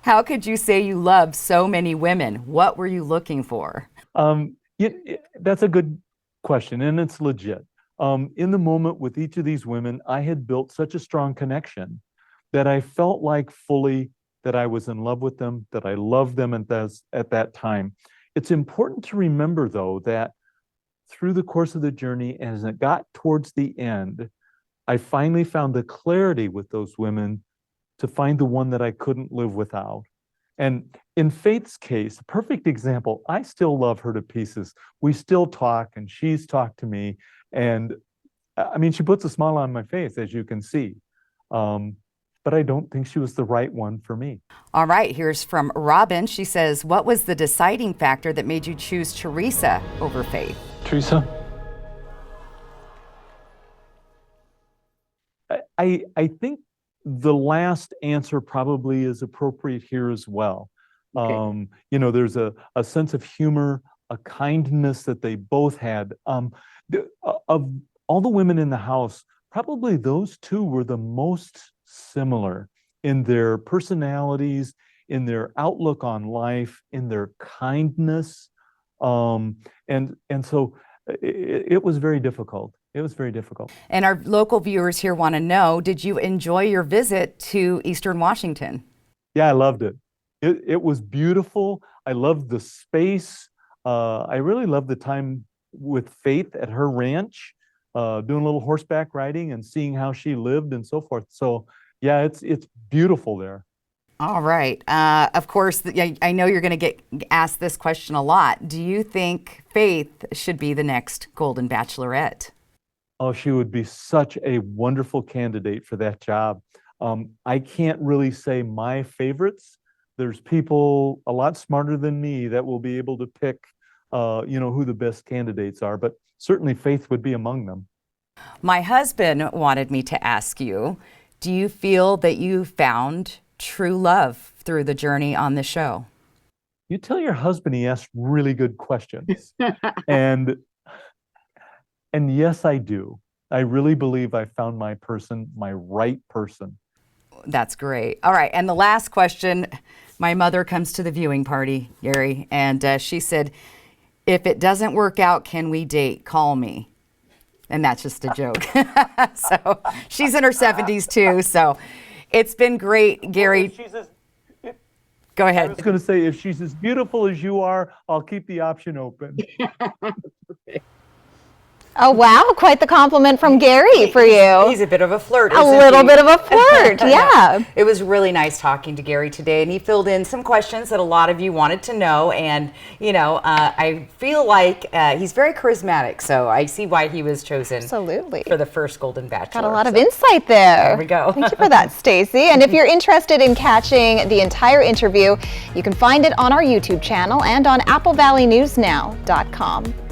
How could you say you love so many women? What were you looking for? That's a good question, and it's legit. In the moment with each of these women, I had built such a strong connection that I felt like fully that I was in love with them, that I loved them at that time. It's important to remember, though, that through the course of the journey, as it got towards the end, I finally found the clarity with those women to find the one that I couldn't live without. And in Faith's case, a perfect example, I still love her to pieces. We still talk, and she's talked to me. And I mean, she puts a smile on my face, as you can see. But I don't think she was the right one for me. All right, here's from Robin. She says, what was the deciding factor that made you choose Teresa over Faith? Teresa? I think the last answer probably is appropriate here as well. Okay. There's a sense of humor, a kindness that they both had. Of all the women in the house, probably those two were the most similar in their personalities, in their outlook on life, in their kindness. And so it was very difficult. It was very difficult. And our local viewers here want to know, did you enjoy your visit to Eastern Washington? Yeah, I loved it. It was beautiful. I loved the space. I really loved the time with Faith at her ranch, doing a little horseback riding and seeing how she lived and so forth. So yeah, it's beautiful there. All right. Of course, I know you're going to get asked this question a lot. Do you think Faith should be the next Golden Bachelorette? Oh, she would be such a wonderful candidate for that job. I can't really say my favorites. There's people a lot smarter than me that will be able to pick, who the best candidates are, but certainly Faith would be among them. My husband wanted me to ask you, do you feel that you found true love through the journey on the show? You tell your husband he asks really good questions. And yes, I do. I really believe I found my person, my right person. That's great. All right. And the last question, my mother comes to the viewing party, Gary, and she said, if it doesn't work out, can we date? Call me. And that's just a joke. So she's in her 70s too. So it's been great, Gary. Go ahead. I was going to say, if she's as beautiful as you are, I'll keep the option open. Oh, wow. Quite the compliment from Gary for you. He's a bit of a flirt. A little bit of a flirt, yeah. It was really nice talking to Gary today, and he filled in some questions that a lot of you wanted to know. And, I feel like he's very charismatic, so I see why he was chosen Absolutely. For the first Golden Bachelor. Got a lot of insight there. There we go. Thank you for that, Stacey. And if you're interested in catching the entire interview, you can find it on our YouTube channel and on AppleValleyNewsNow.com.